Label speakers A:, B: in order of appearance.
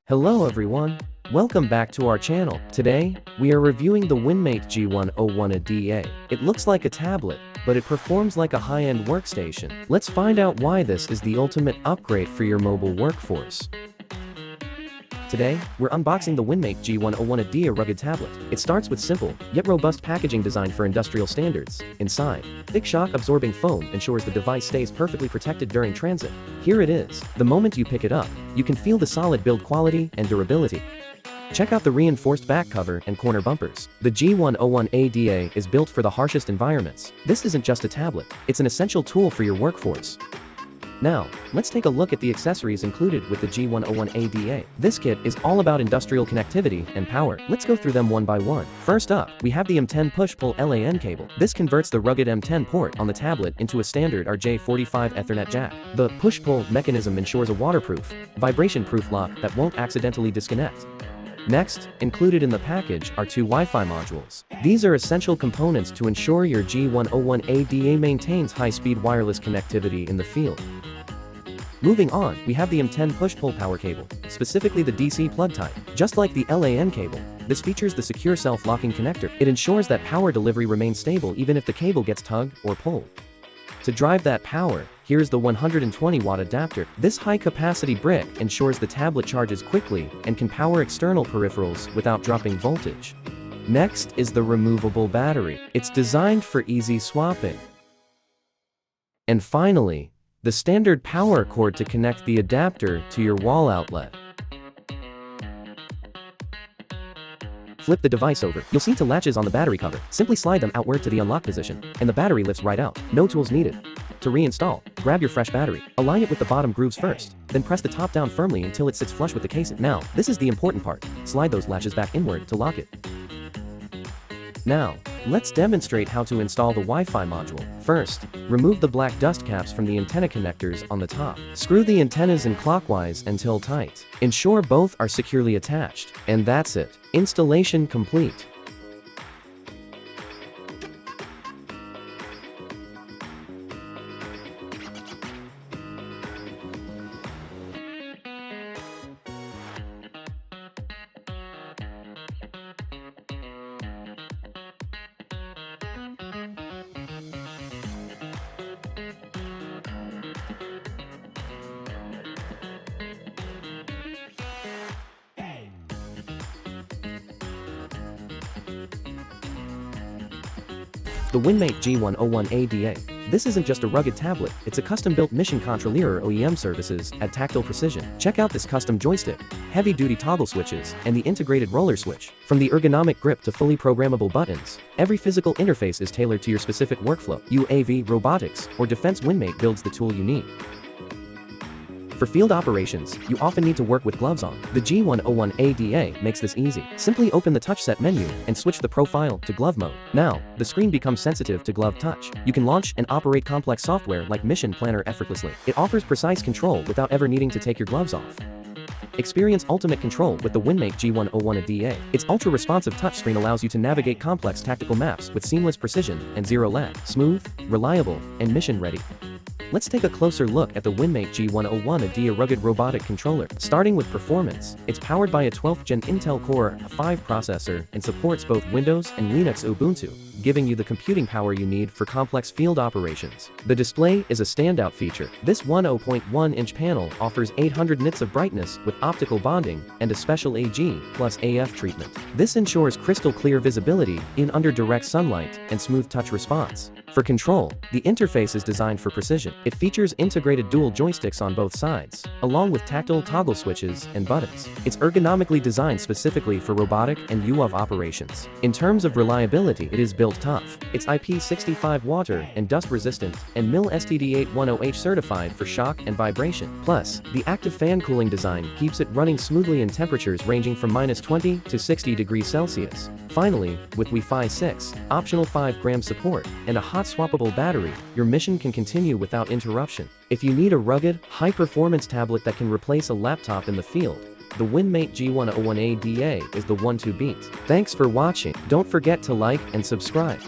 A: Hello everyone, welcome back to our channel. Today, we are reviewing the Winmate G101AD-A. It looks like a tablet, but it performs like a high-end workstation. Let's find out why this is the ultimate upgrade for your mobile workforce. Today, we're unboxing the Winmate G101AD-A rugged tablet. It starts with simple, yet robust packaging designed for industrial standards. Inside, thick shock-absorbing foam ensures the device stays perfectly protected during transit. Here it is. The moment you pick it up, you can feel the solid build quality and durability. Check out the reinforced back cover and corner bumpers. The G101AD-A is built for the harshest environments. This isn't just a tablet, it's an essential tool for your workforce. Now, let's take a look at the accessories included with the G101AD-A. This kit is all about industrial connectivity and power. Let's go through them one by one. First up, we have the M10 push-pull LAN cable. This converts the rugged M10 port on the tablet into a standard RJ45 Ethernet jack. The push-pull mechanism ensures a waterproof, vibration-proof lock that won't accidentally disconnect. Next, included in the package are two Wi-Fi modules. These are essential components to ensure your G101AD-A maintains high-speed wireless connectivity in the field. Moving on, we have the M10 push-pull power cable, specifically the DC plug type. Just like the LAN cable, this features the secure self-locking connector. It ensures that power delivery remains stable even if the cable gets tugged or pulled. To drive that power, here's the 120-watt adapter. This high-capacity brick ensures the tablet charges quickly and can power external peripherals without dropping voltage. Next is the removable battery. It's designed for easy swapping. And finally, the standard power cord to connect the adapter to your wall outlet. Flip the device over. You'll see two latches on the battery cover. Simply slide them outward to the unlock position, and the battery lifts right out. No tools needed. To reinstall, grab your fresh battery. Align it with the bottom grooves first, then press the top down firmly until it sits flush with the casing. Now, this is the important part. Slide those latches back inward to lock it. Now, let's demonstrate how to install the Wi-Fi module. First, remove the black dust caps from the antenna connectors on the top. Screw the antennas in clockwise until tight. Ensure both are securely attached. And that's it. Installation complete. The Winmate G101AD-A. This isn't just a rugged tablet, it's a custom-built mission controller OEM services at tactile precision. Check out this custom joystick, heavy-duty toggle switches, and the integrated roller switch. From the ergonomic grip to fully programmable buttons, every physical interface is tailored to your specific workflow. UAV, robotics, or defense, Winmate builds the tool you need. For field operations, you often need to work with gloves on. The G101AD-A makes this easy. Simply open the touch set menu and switch the profile to glove mode. Now, the screen becomes sensitive to glove touch. You can launch and operate complex software like Mission Planner effortlessly. It offers precise control without ever needing to take your gloves off. Experience ultimate control with the Winmate G101AD-A. Its ultra-responsive touchscreen allows you to navigate complex tactical maps with seamless precision and zero lag. Smooth, reliable, and mission-ready. Let's take a closer look at the Winmate G101AD-A rugged robotic controller. Starting with performance, it's powered by a 12th Gen Intel Core i5 processor and supports both Windows and Linux Ubuntu, giving you the computing power you need for complex field operations. The display is a standout feature. This 10.1-inch panel offers 800 nits of brightness with optical bonding and a special AG plus AF treatment. This ensures crystal clear visibility in under direct sunlight and smooth touch response. For control, the interface is designed for precision. It features integrated dual joysticks on both sides, along with tactile toggle switches and buttons. It's ergonomically designed specifically for robotic and UAV operations. In terms of reliability, it is built tough. It's IP65 water and dust resistant and MIL STD810H certified for shock and vibration. Plus, the active fan cooling design keeps it running smoothly in temperatures ranging from -20 to 60 degrees Celsius. Finally, with Wi-Fi 6, optional 5-gram support, and a hot swappable battery, your mission can continue without interruption. If you need a rugged, high-performance tablet that can replace a laptop in the field, the Winmate G101AD-A is the one to beat. Thanks for watching. Don't forget to like and subscribe.